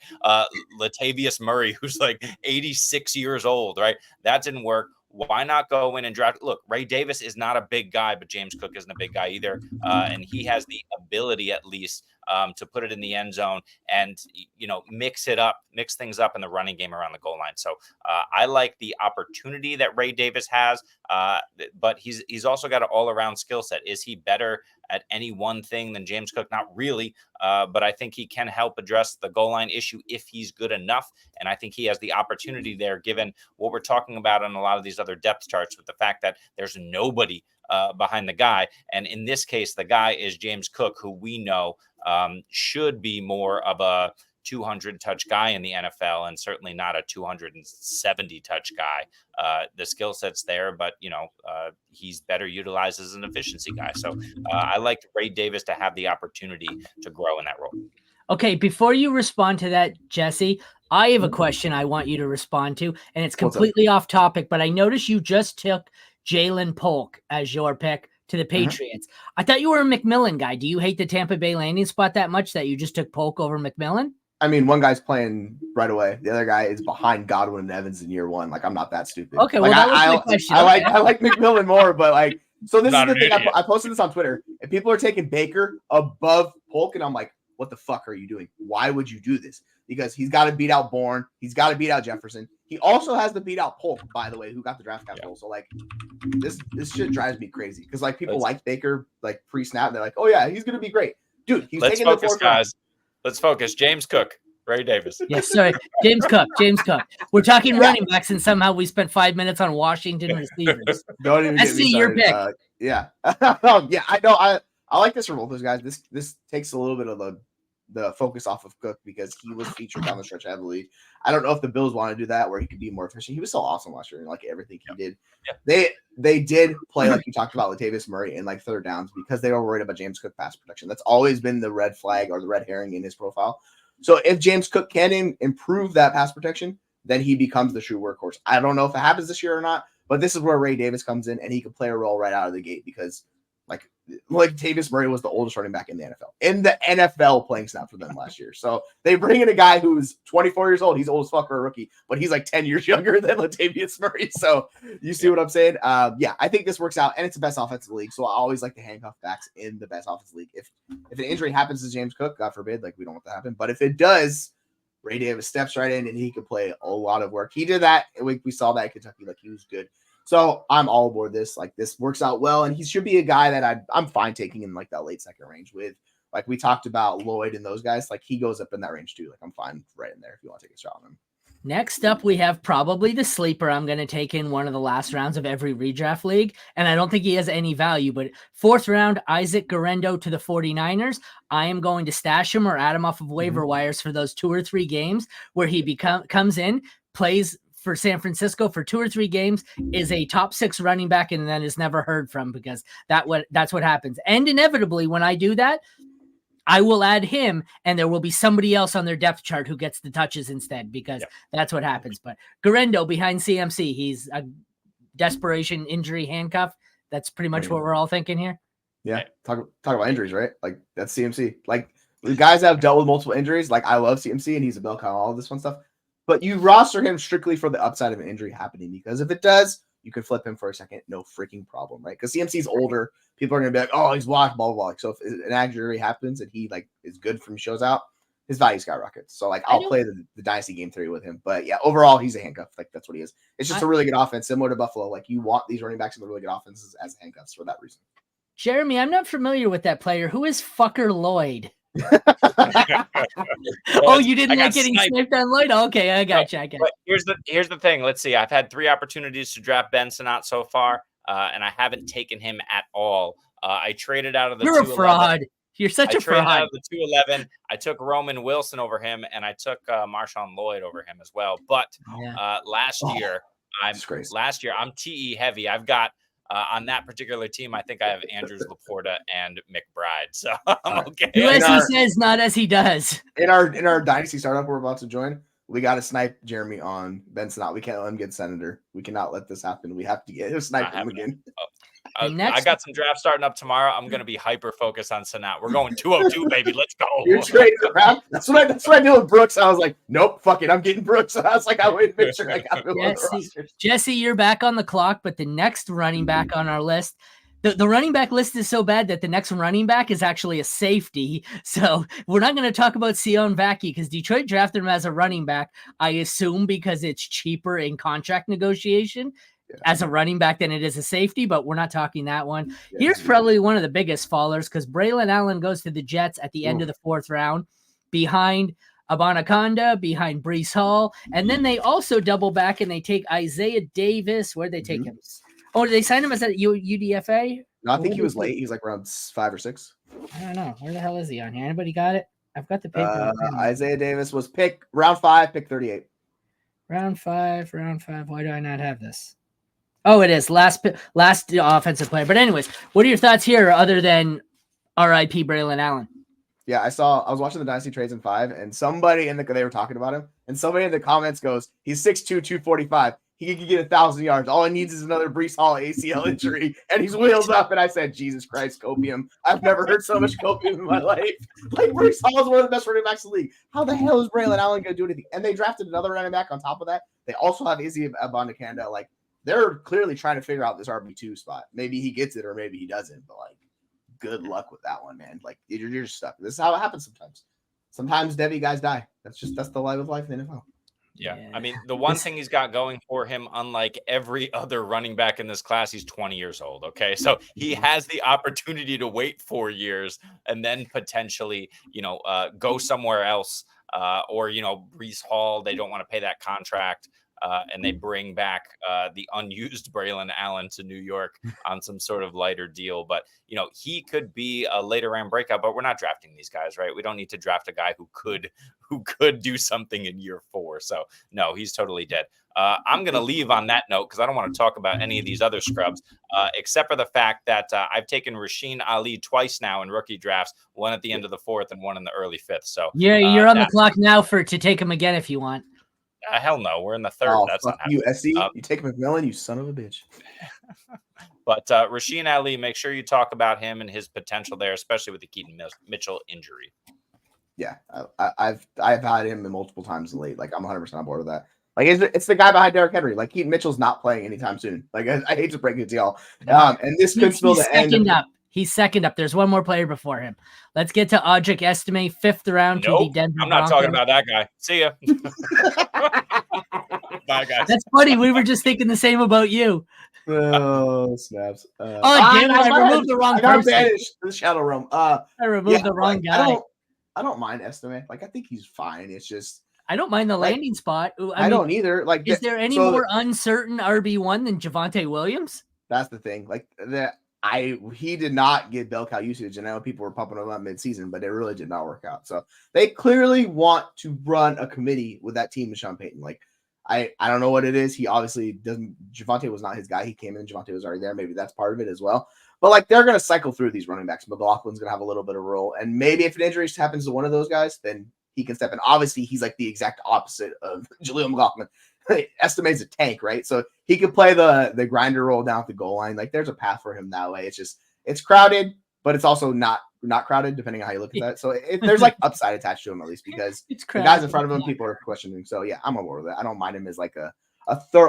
Latavius Murray, who's like 86 years old, right? That didn't work. Why not go in and draft? Look, Ray Davis is not a big guy, but James Cook isn't a big guy either. And he has the ability, at least, to put it in the end zone and, mix things up in the running game around the goal line. So I like the opportunity that Ray Davis has, but he's also got an all-around skill set. Is he better at any one thing than James Cook? Not really, but I think he can help address the goal line issue if he's good enough. And I think he has the opportunity there, given what we're talking about on a lot of these other depth charts, with the fact that there's nobody behind the guy. And in this case, the guy is James Cook, who we know should be more of a 200 touch guy in the NFL, and certainly not a 270 touch guy. The skill set's there, but he's better utilized as an efficiency guy. So I like Ray Davis to have the opportunity to grow in that role. Okay, before you respond to that, Jesse, I have a question I want you to respond to, and it's completely off topic, but I noticed you just took Jalen Polk as your pick to the Patriots. I thought you were a McMillan guy. Do you hate the Tampa Bay landing spot that much that you just took Polk over McMillan? I mean, one guy's playing right away. The other guy is behind Godwin and Evans in year one. Like, I'm not that stupid. Okay, well, that was my question. I like McMillan more, but so this is the thing. I posted this on Twitter, and people are taking Baker above Polk, and I'm like, what the fuck are you doing? Why would you do this? Because he's got to beat out Bourne. He's got to beat out Jefferson. He also has to beat out Polk, by the way, who got the draft capital. So this shit drives me crazy because people like Baker pre-snap. And they're like, oh yeah, he's gonna be great, dude. He's Let's focus, guys. Let's focus. James Cook, Ray Davis. Yes, sorry, James Cook. We're talking running backs, and somehow we spent 5 minutes on Washington receivers. Don't even get me started. Your pick. Yeah, yeah. I know. I like this for both those guys. This takes a little bit of the focus off of Cook because he was featured down the stretch heavily. I don't know if the Bills want to do that where he could be more efficient. He was so awesome last year and everything he did. Yeah. They did play like you talked about Latavius Murray in third downs because they were worried about James Cook pass protection. That's always been the red flag or the red herring in his profile. So if James Cook can improve that pass protection, then he becomes the true workhorse. I don't know if it happens this year or not, but this is where Ray Davis comes in and he can play a role right out of the gate because Latavius Murray was the oldest running back in the NFL playing snap for them last year. So they bring in a guy who's 24 years old. He's old as fuck for a rookie, but he's 10 years younger than Latavius Murray. So you see what I'm saying? Yeah, I think this works out, and it's the best offensive league. So I always like to handcuff backs in the best offensive league. If an injury happens to James Cook, God forbid, we don't want that to happen. But if it does, Ray Davis steps right in and he can play a lot of work. He did that. We saw that in Kentucky. He was good. So I'm all aboard this. This works out well, and he should be a guy that I'm fine taking in that late second range with. We talked about Lloyd and those guys. He goes up in that range too. I'm fine right in there if you want to take a shot on him. Next up, we have probably the sleeper I'm going to take in one of the last rounds of every redraft league, and I don't think he has any value, but 4th round, Isaac Guerendo to the 49ers. I am going to stash him or add him off of waiver wires for those 2 or 3 games where he comes in, plays for San Francisco for 2 or 3 games, is a top 6 running back, and then is never heard from because that's what happens. And inevitably, when I do that, I will add him, and there will be somebody else on their depth chart who gets the touches instead because that's what happens. But Guerendo behind CMC, he's a desperation injury handcuff. That's pretty much what we're all thinking here. Yeah, talk about injuries, right? Like that's CMC. Like the guys that have dealt with multiple injuries. Like I love CMC and he's a bell cow, all of this fun stuff. But you roster him strictly for the upside of an injury happening, because if it does, you can flip him for a second, no freaking problem, right? Because CMC's older, people are gonna be like, oh, he's washed, blah blah blah. Like, so if an injury happens and he like is good from shows out, his value skyrockets. So like I'll play the dynasty game theory with him. But yeah, overall he's a handcuff. Like that's what he is. It's just a really good offense, similar to Buffalo. Like you want these running backs in the really good offenses as handcuffs for that reason. Jeremy, I'm not familiar with that player. Who is Fucker Lloyd? Oh, you didn't like getting sniped on Lloyd? Okay, I got you. But here's the thing. Let's see. I've had 3 opportunities to draft Ben Sinnott so far, and I haven't taken him at all. I traded out of the You're a fraud. You're such a fraud. Out of the 211. I took Roman Wilson over him, and I took Marshawn Lloyd over him as well. But last year, I'm TE heavy. I've got on that particular team, I think I have Andrews, Laporta, and McBride. So I'm okay. Do as he says, not as he does. In our dynasty startup we're about to join, we got to snipe Jeremy on Ben Sinnott. We can't let him get Senator. We cannot let this happen. We have to get him sniped him again. I got some drafts starting up tomorrow. I'm going to be hyper focused on Sinnott. We're going 202, baby. Let's go. You're trading around. That's what I did with Brooks. I was like, nope, fuck it. I'm getting Brooks. I was like, I wait to make sure I got him. Jesse, you're back on the clock, but the next running back on our list, the running back list is so bad that the next running back is actually a safety. So we're not going to talk about Sion Vaki because Detroit drafted him as a running back, I assume because it's cheaper in contract negotiation as a running back than it is a safety, but we're not talking that one. Here's probably one of the biggest fallers because Braylon Allen goes to the Jets at the end of the 4th round behind Abanaconda, behind Breece Hall. And then they also double back and they take Isaiah Davis. Where'd they take him? Oh, did they sign him as a UDFA? No, I think he was late. He was like around 5 or 6. I don't know. Where the hell is he on here? Anybody got it? I've got the paper. Isaiah Davis was pick round 5, pick 38. Round 5. Why do I not have this? Oh, it is last offensive player. But anyways, what are your thoughts here other than RIP Braylon Allen? Yeah, I was watching the Dynasty Trades in 5, and somebody they were talking about him, and somebody in the comments goes, he's 6'2", 245. He could get 1,000 yards. All he needs is another Breece Hall ACL injury, and he's wheels up. And I said, Jesus Christ, copium. I've never heard so much copium in my life. Like, Breece Hall is one of the best running backs in the league. How the hell is Braylon Allen going to do anything? And they drafted another running back on top of that. They also have Izzy Abandakanda. Like, they're clearly trying to figure out this RB2 spot. Maybe he gets it or maybe he doesn't, but like, good luck with that one, man. Like, you're just stuck. This is how it happens sometimes. Sometimes Debbie guys die. That's the life of life in the NFL. Yeah. I mean, the one thing he's got going for him, unlike every other running back in this class, he's 20 years old. Okay. So he has the opportunity to wait 4 years and then potentially, go somewhere else. Or, Breece Hall, they don't want to pay that contract. And they bring back the unused Braylon Allen to New York on some sort of lighter deal. But, he could be a later round breakout, but we're not drafting these guys, right? We don't need to draft a guy who could do something in year 4. So, no, he's totally dead. I'm going to leave on that note because I don't want to talk about any of these other scrubs, except for the fact that I've taken Rasheen Ali twice now in rookie drafts, one at the end of the 4th and one in the early 5th. So yeah, you're on the clock now to take him again if you want. Hell no, we're in the 3rd. Oh, that's fuck you, SC. You take McMillan, you son of a bitch. But Rasheen Ali, make sure you talk about him and his potential there, especially with the Keaton Mitchell injury. Yeah, I've had him multiple times late. Like, I'm 100% on board with that. Like, it's the guy behind Derrick Henry. Like, Keaton Mitchell's not playing anytime soon. Like, I hate to break it to y'all. And this could spill the end. He's second up. There's one more player before him. Let's get to Audric Estime, 5th round to the Denver I'm not talking about that guy. See ya. Bye, guys. That's funny. We were just thinking the same about you. Oh, snaps. Damn it. I removed the wrong person. Banished the Shadow Realm. I removed the wrong guy. I don't mind Estime. Like, I think he's fine. It's just I don't mind the landing spot. I don't either. Like, is there any more uncertain RB1 than Javonte Williams? That's the thing. Like, he did not get bell cow usage, and I know people were pumping him up mid-season, but it really did not work out. So they clearly want to run a committee with that team with Sean Payton. Like, I don't know what it is. He obviously doesn't. Javonte was not his guy. He came in. Javonte was already there. Maybe that's part of it as well. But like, they're going to cycle through these running backs. McLaughlin's going to have a little bit of a role, and maybe if an injury happens to one of those guys, then he can step in. Obviously, he's like the exact opposite of Jaleel McLaughlin. Estime's a tank, right? So he could play the grinder role down at the goal line. Like there's a path for him that way. It's crowded, but it's also not crowded, depending on how you look at that. So there's like upside attached to him at least because It's the guys in front of him, people are questioning. So yeah, I'm on board with it. I don't mind him as like a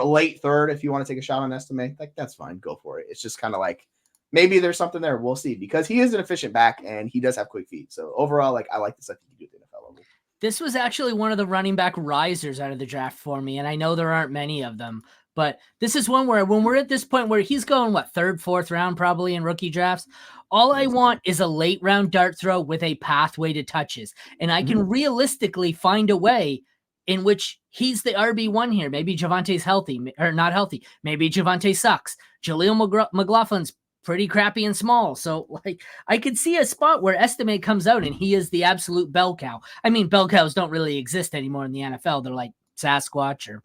late third if you want to take a shot on Estime. Like that's fine, go for it. It's just kind of like maybe there's something there. We'll see because he is an efficient back and he does have quick feet. So overall, like I like the stuff you can do at the NFL level. This was actually one of the running back risers out of the draft for me, and I know there aren't many of them, but this is one where when we're at this point where he's going, third, fourth round probably in rookie drafts, all I want is a late round dart throw with a pathway to touches, and I can realistically find a way in which he's the RB1 here. Maybe Javante's healthy or not healthy. Maybe Javante sucks. Jaleel McLaughlin's pretty crappy and small. So like I could see a spot where Estime comes out and he is the absolute bell cow. I mean, bell cows don't really exist anymore in the NFL. They're like Sasquatch or,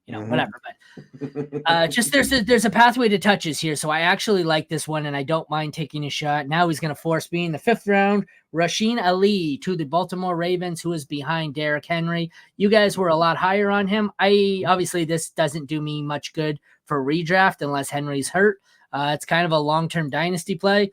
whatever. But just there's a pathway to touches here. So I actually like this one and I don't mind taking a shot. Now he's going to force me in the 5th round. Rasheen Ali to the Baltimore Ravens, who is behind Derrick Henry. You guys were a lot higher on him. Obviously this doesn't do me much good for redraft unless Henry's hurt. It's kind of a long-term dynasty play.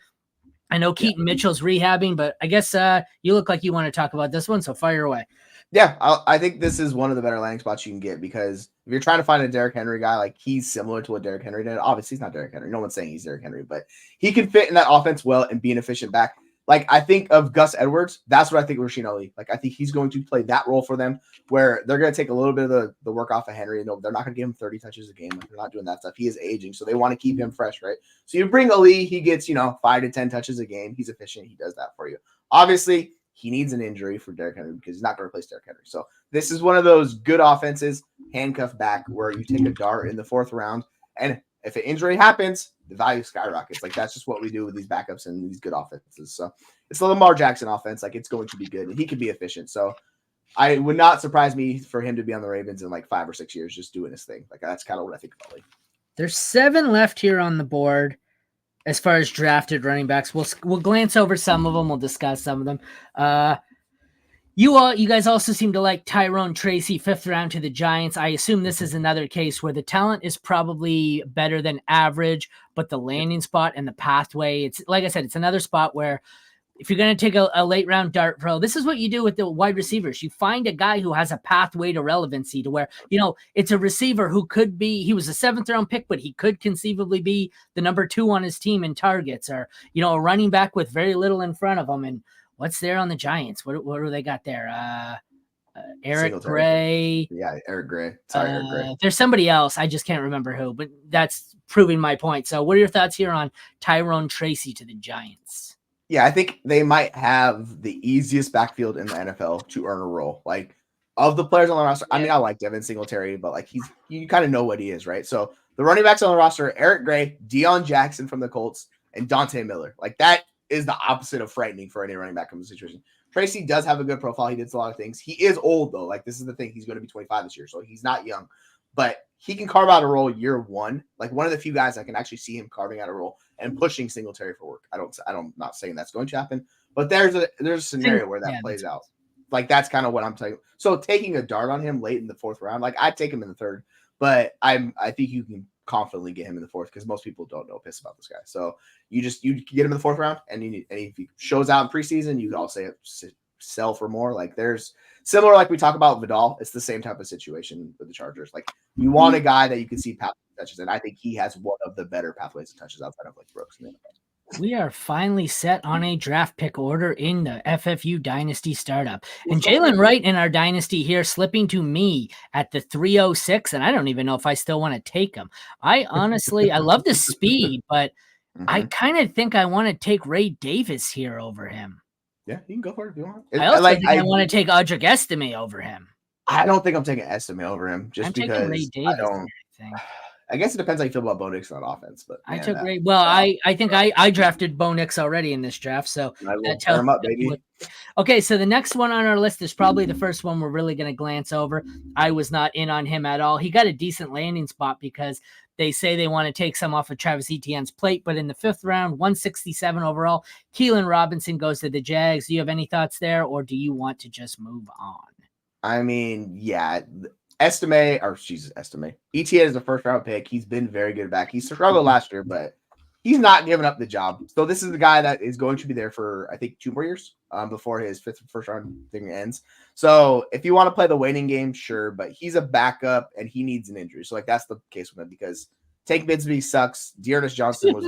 I know Keaton Mitchell's rehabbing, but I guess you look like you want to talk about this one, so fire away. Yeah, I think this is one of the better landing spots you can get because if you're trying to find a Derrick Henry guy, like he's similar to what Derrick Henry did. Obviously, he's not Derrick Henry. No one's saying he's Derrick Henry, but he can fit in that offense well and be an efficient back. Like I think of Gus Edwards, that's what I think of Rasheen Ali. Like I think he's going to play that role for them where they're going to take a little bit of the work off of Henry. No, they're not going to give him 30 touches a game. Like they're not doing that stuff. He is aging, so they want to keep him fresh, right? So you bring Ali, he gets 5 to 10 touches a game. He's efficient. He does that for you. Obviously, he needs an injury for Derrick Henry because he's not going to replace Derrick Henry. So this is one of those good offenses, handcuff back, where you take a dart in the 4th round, and if an injury happens, the value skyrockets. Like that's just what we do with these backups and these good offenses. So it's the Lamar Jackson offense. Like it's going to be good and he can be efficient. So I would not surprise me for him to be on the Ravens in like 5 or 6 years, just doing his thing. Like that's kind of what I think about. There's 7 left here on the board as far as drafted running backs. We'll glance over some of them. We'll discuss some of them. You guys also seem to like Tyrone Tracy, 5th round to the Giants. I assume this is another case where the talent is probably better than average, but the landing spot and the pathway, it's like I said, it's another spot where if you're going to take a late round dart throw, this is what you do with the wide receivers. You find a guy who has a pathway to relevancy to where, it's a receiver who could be, he was a 7th round pick, but he could conceivably be the number 2 on his team in targets or, a running back with very little in front of him. And what's there on the Giants? What do they got there? Eric Gray. Yeah, Eric Gray. Sorry, Eric Gray. There's somebody else. I just can't remember who, but that's proving my point. So what are your thoughts here on Tyrone Tracy to the Giants? Yeah, I think they might have the easiest backfield in the NFL to earn a role. Like of the players on the roster, I mean, I like Devin Singletary, but like you kind of know what he is, right? So the running backs on the roster, Eric Gray, Deion Jackson from the Colts, and Dante Miller. Like that is the opposite of frightening for any running back in the situation. Tracy does have a good profile. He does a lot of things. He is old though. Like this is the thing. He's going to be 25 this year, so he's not young, but he can carve out a role year 1. Like one of the few guys I can actually see him carving out a role and pushing Singletary for work. I'm not saying that's going to happen, but there's a scenario where that plays out. Like that's kind of what I'm telling you. So taking a dart on him late in the 4th round, like I'd take him in the 3rd, but I think you can confidently get him in the 4th because most people don't know piss about this guy. So you get him in the 4th round, and if he shows out in preseason, you could all say sell for more. Like there's similar, like we talk about Vidal. It's the same type of situation with the Chargers. Like you want a guy that you can see pathways touches, and I think he has one of the better pathways to touches outside of like Brooks. We are finally set on a draft pick order in the FFU Dynasty Startup. And Jalen Wright in our Dynasty here slipping to me at the 306, and I don't even know if I still want to take him. I love the speed, but I kind of think I want to take Ray Davis here over him. Yeah, you can go for it if you want. I also think I want to take Audric Estime over him. I don't think I'm taking Estime over him just because Ray Davis I guess it depends how you feel about Bo Nix on offense, but I took Ray. Well, I think I drafted Bo Nix already in this draft, so that tells him up, baby. Okay, so the next one on our list is probably the first one we're really going to glance over. I was not in on him at all. He got a decent landing spot because they say they want to take some off of Travis Etienne's plate, but in the 5th round, 167 overall, Keelan Robinson goes to the Jags. Do you have any thoughts there, or do you want to just move on? I mean, yeah. Estime. ETN is a first round pick. He's been very good back. He struggled last year, but he's not giving up the job. So this is the guy that is going to be there for, I think, 2 more years before his first round thing ends. So if you want to play the waiting game, sure, but he's a backup and he needs an injury. So like that's the case with him because Tank Bigsby sucks. Dearness Johnson was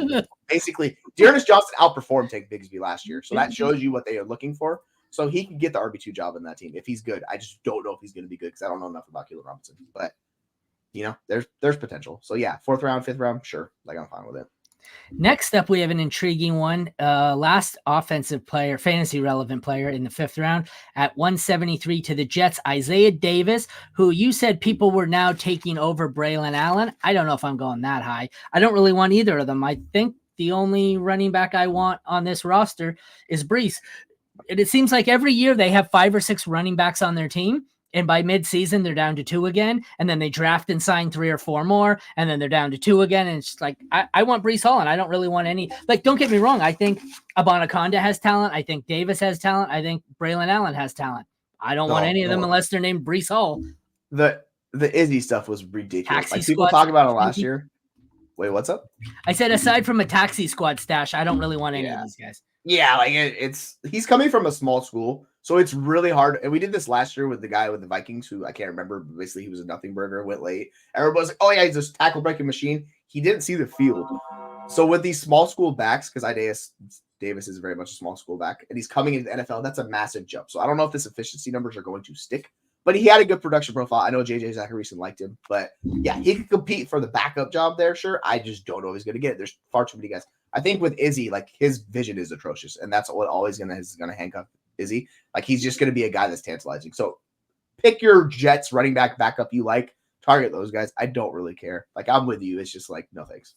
Dearness Johnson outperformed Tank Bigsby last year. So that shows you what they are looking for. So he can get the RB2 job in that team if he's good. I just don't know if he's going to be good because I don't know enough about Caleb Robinson. But there's potential. So yeah, 4th round, 5th round, sure. Like I'm fine with it. Next up, we have an intriguing one. Last offensive player, fantasy relevant player in the 5th round at 173 to the Jets, Isaiah Davis, who you said people were now taking over Braylon Allen. I don't know if I'm going that high. I don't really want either of them. I think the only running back I want on this roster is Breece. It seems like every year they have 5 or 6 running backs on their team. And by mid-season, they're down to 2 again. And then they draft and sign 3 or 4 more. And then they're down to 2 again. And it's like, I want Breece Hall, and I don't really want any. Like, don't get me wrong. I think Abanaconda has talent. I think Davis has talent. I think Braylon Allen has talent. I don't want any of them unless they're named Breece Hall. The Izzy stuff was ridiculous. Taxi like people talk about it last year. Wait, what's up? I said aside from a taxi squad stash, I don't really want any of these guys. Yeah, like he's coming from a small school, so it's really hard. And we did this last year with the guy with the Vikings, who I can't remember. But basically, he was a nothing burger, went late. Everybody's like, "Oh yeah, he's a tackle breaking machine." He didn't see the field. So with these small school backs, because Davis is very much a small school back, and he's coming into the NFL, that's a massive jump. So I don't know if this efficiency numbers are going to stick, but he had a good production profile. I know JJ Zacharyson liked him, but yeah, he could compete for the backup job there. Sure, I just don't know if he's going to get it. There's far too many guys. I think with Izzy, like his vision is atrocious, and that's what always is gonna handcuff Izzy. Like he's just gonna be a guy that's tantalizing. So pick your Jets running backup you like, target those guys. I don't really care. Like I'm with you. It's just like no thanks.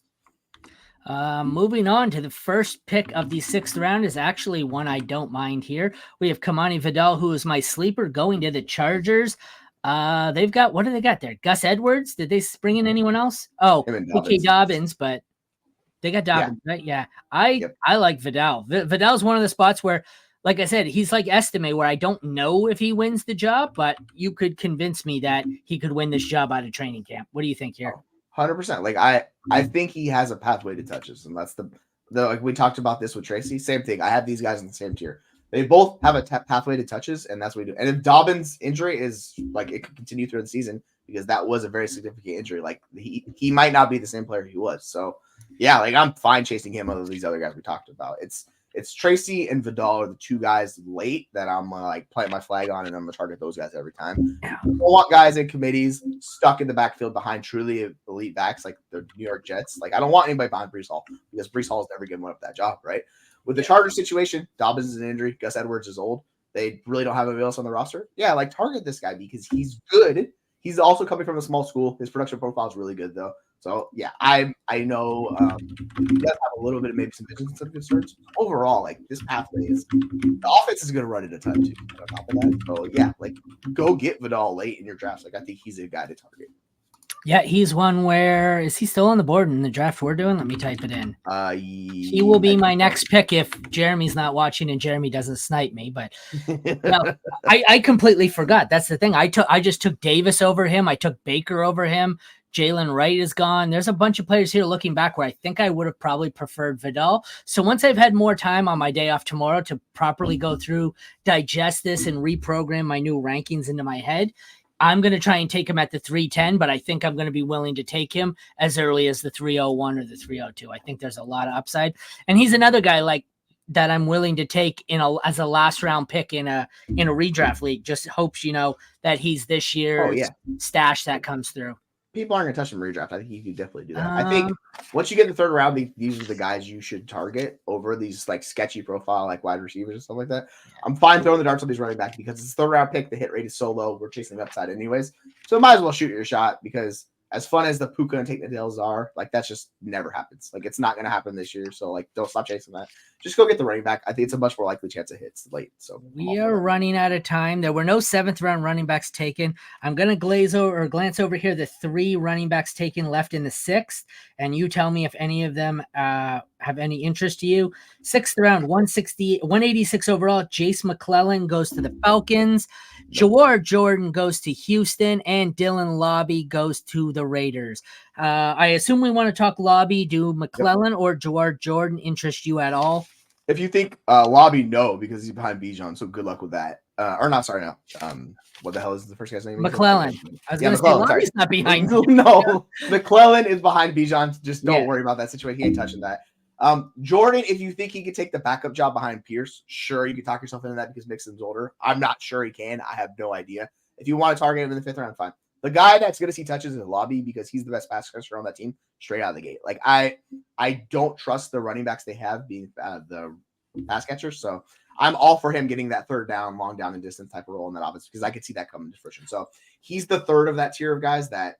Moving on to the first pick of the 6th round is actually one I don't mind here. We have Kamani Vidal, who is my sleeper, going to the Chargers. They've got, what do they got there? Gus Edwards? Did they bring in anyone else? Oh, P.K. Dobbins, but they got Dobbins, right? Yeah. I like Vidal. Vidal's one of the spots where, like I said, he's like Estime, where I don't know if he wins the job, but you could convince me that he could win this job out of training camp. What do you think here? 100%. Like I think he has a pathway to touches, and that's the like we talked about this with Tracy. Same thing. I have these guys in the same tier. They both have a pathway to touches, and that's what we do. And if Dobbins' injury is like it could continue through the season, because that was a very significant injury, like he might not be the same player he was. So yeah, like I'm fine chasing him over these other guys we talked about. It's Tracy and Vidal are the 2 guys late that I'm like plant my flag on, and I'm gonna target those guys every time. I don't want guys in committees stuck in the backfield behind truly elite backs like the New York Jets. Like I don't want anybody behind Breece Hall, because Breece Hall is never gonna win up that job, right? With the Chargers situation, Dobbins is an injury. Gus Edwards is old. They really don't have anybody else on the roster. Yeah, like target this guy because he's good. He's also coming from a small school. His production profile is really good, though. So yeah, I know he does have a little bit of maybe some vision and some concerns. Overall, like this pathway is the offense is going to run it a ton too. On top of that, so yeah, like go get Vidal late in your drafts. Like I think he's a guy to target. Yeah, he's one where is he still on the board in the draft we're doing? Let me type it in. He will be my next pick if Jeremy's not watching and Jeremy doesn't snipe me. But no, I completely forgot. That's the thing. I just took Davis over him. I took Baker over him. Jalen Wright is gone. There's a bunch of players here looking back where I think I would have probably preferred Vidal. So once I've had more time on my day off tomorrow to properly go through, digest this, and reprogram my new rankings into my head, I'm going to try and take him at the 310, but I think I'm going to be willing to take him as early as the 301 or the 302. I think there's a lot of upside. And he's another guy like that I'm willing to take as a last round pick in a redraft league. Just hopes, that he's this year's stash that comes through. People aren't going to touch him redraft. I think you could definitely do that. I think once you get in the 3rd round, these are the guys you should target over these like sketchy profile, like wide receivers and stuff like that. I'm fine throwing the darts on these running back because it's a 3rd round pick. The hit rate is so low. We're chasing the upside anyways. So might as well shoot your shot, because as fun as the Puka and Take the Dales are, like that just never happens. Like it's not going to happen this year. So like don't stop chasing that. Just go get the running back. I think it's a much more likely chance of hits late. So we are running out of time. There were no 7th round running backs taken. I'm going to glance over here the 3 running backs taken left in the 6th, and you tell me if any of them have any interest to you. 6th round, 186 overall. Jace McClellan goes to the Falcons. Jawar Jordan goes to Houston, and Dylan Lobby goes to the Raiders. I assume we want to talk Lobby. Do McClellan or Jawar Jordan interest you at all? If you think Lobby, no, because he's behind Bijan, so good luck with that. Or not, sorry, no. What the hell is the first guy's name? McClellan. I was going to say Lobby's not behind. No, McClellan is behind Bijan. Just don't worry about that situation. He ain't touching that. Jordan, if you think he could take the backup job behind Pierce, sure, you can talk yourself into that because Mixon's older. I'm not sure he can. I have no idea. If you want to target him in the 5th round, fine. The guy that's going to see touches is Lobby because he's the best pass catcher on that team straight out of the gate. Like I don't trust the running backs they have being the pass catchers. So I'm all for him getting that 3rd down, long down and distance type of role in that offense because I could see that coming to fruition. So he's the 3rd of that tier of guys that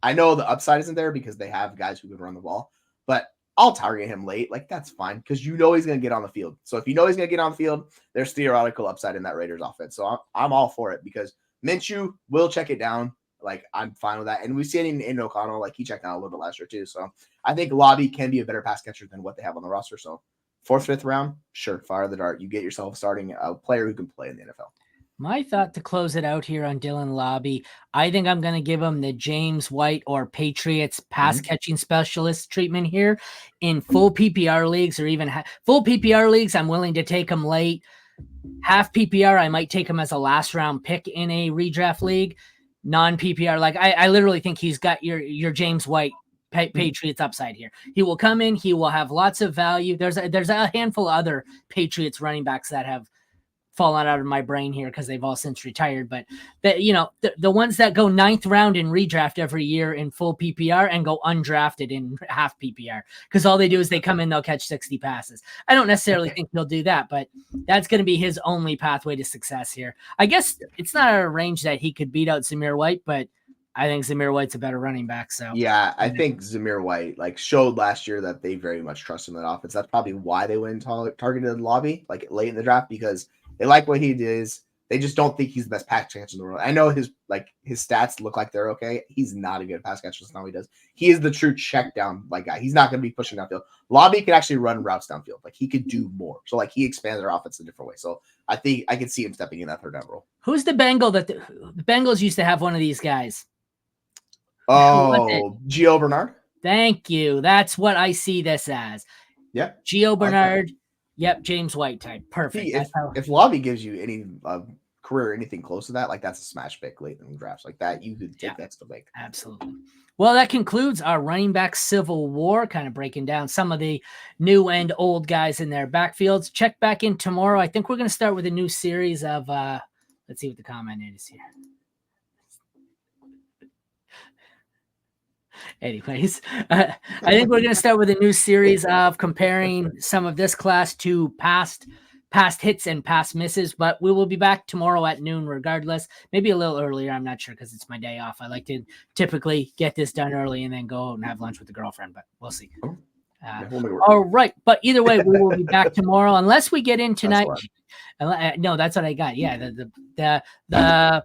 I know the upside isn't there because they have guys who can run the ball, but I'll target him late. Like that's fine because you know he's going to get on the field. So if you know he's going to get on the field, there's theoretical upside in that Raiders offense. So I'm all for it because Minshew will check it down. Like I'm fine with that. And we've seen it in O'Connell, like he checked out a little bit last year too. So I think Lobby can be a better pass catcher than what they have on the roster. So 4th, 5th round, sure, fire the dart. You get yourself starting a player who can play in the NFL. My thought to close it out here on Dylan Lobby, I think I'm going to give him the James White or Patriots pass catching specialist treatment here in full PPR leagues or even full PPR leagues. I'm willing to take him late. Half PPR, I might take him as a last round pick in a redraft league. Non PPR, like I literally think he's got your James White Patriots upside here. He will come in. He will have lots of value. There's a handful of other Patriots running backs that have fallen out of my brain here because they've all since retired. But the ones that go 9th round in redraft every year in full PPR and go undrafted in half PPR because all they do is they come in, they'll catch 60 passes. I don't necessarily think he'll do that, but that's going to be his only pathway to success here. I guess it's not a range that he could beat out Zamir White, but I think Zamir White's a better running back. So yeah, I think Zamir White showed last year that they very much trust him in that offense. That's probably why they went and targeted Lobby late in the draft because they like what he does. They just don't think he's the best pass catcher in the world. I know his stats look like they're okay. He's not a good pass catcher. That's not what he does. He is the true check down guy. He's not going to be pushing downfield. Lobby can actually run routes downfield. He could do more. So he expands their offense in a different way. So I think I can see him stepping in that 3rd down role. Who's the Bengal that the Bengals used to have one of these guys? Oh, Gio Bernard. Thank you. That's what I see this as. Yeah. Gio Bernard. Okay. Yep. James White type. Perfect. See, if Lobby gives you any career, anything close to that, that's a smash pick late in drafts like that. You could take that to make. Absolutely. Well, that concludes our running back civil war, kind of breaking down some of the new and old guys in their backfields. Check back in tomorrow. I think we're going to start with a new series of, let's see what the comment is here. Anyways, I think we're going to start with a new series of comparing some of this class to past hits and past misses, but we will be back tomorrow at noon regardless. Maybe a little earlier. I'm not sure because it's my day off. I like to typically get this done early and then go out and have lunch with the girlfriend, but we'll see. All right. But either way, we will be back tomorrow unless we get in tonight. No, that's what I got. Yeah. The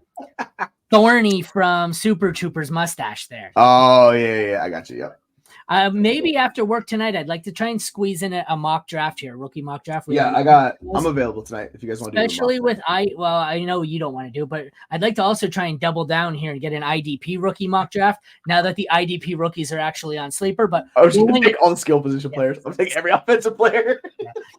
Thorny from Super Troopers mustache there. Oh, yeah. I got you. Yep. Maybe after work tonight, I'd like to try and squeeze in a mock draft here, rookie mock draft. Yeah, I'm available tonight if you guys want to do it. Especially with I know you don't want to do, but I'd like to also try and double down here and get an IDP rookie mock draft now that the IDP rookies are actually on Sleeper. But I was going to take all the skill position players. I'm taking every offensive player.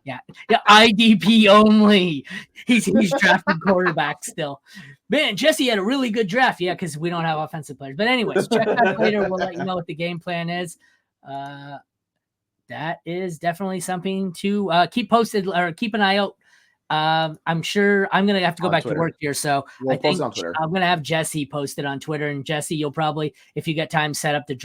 Yeah, IDP only. He's drafting quarterback still. Man, Jesse had a really good draft. Yeah, because we don't have offensive players. But anyways, check that later. We'll let you know what the game plan is. That is definitely something to keep posted or keep an eye out. I'm sure I'm going to have to go back to work here. So I think I'm going to have Jesse posted on Twitter. And Jesse, you'll probably, if you get time, set up the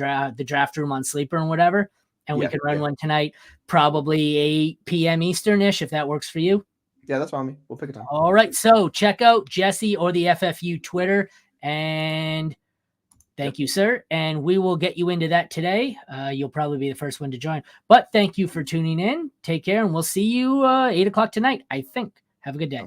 draft room on Sleeper and whatever. And we can run one tonight, probably 8 p.m. Eastern-ish, if that works for you. Yeah, that's fine. We'll pick a time. All right. So check out Jesse or the FFU Twitter. And thank you, sir. And we will get you into that today. You'll probably be the first one to join. But thank you for tuning in. Take care. And we'll see you 8 o'clock tonight, I think. Have a good day.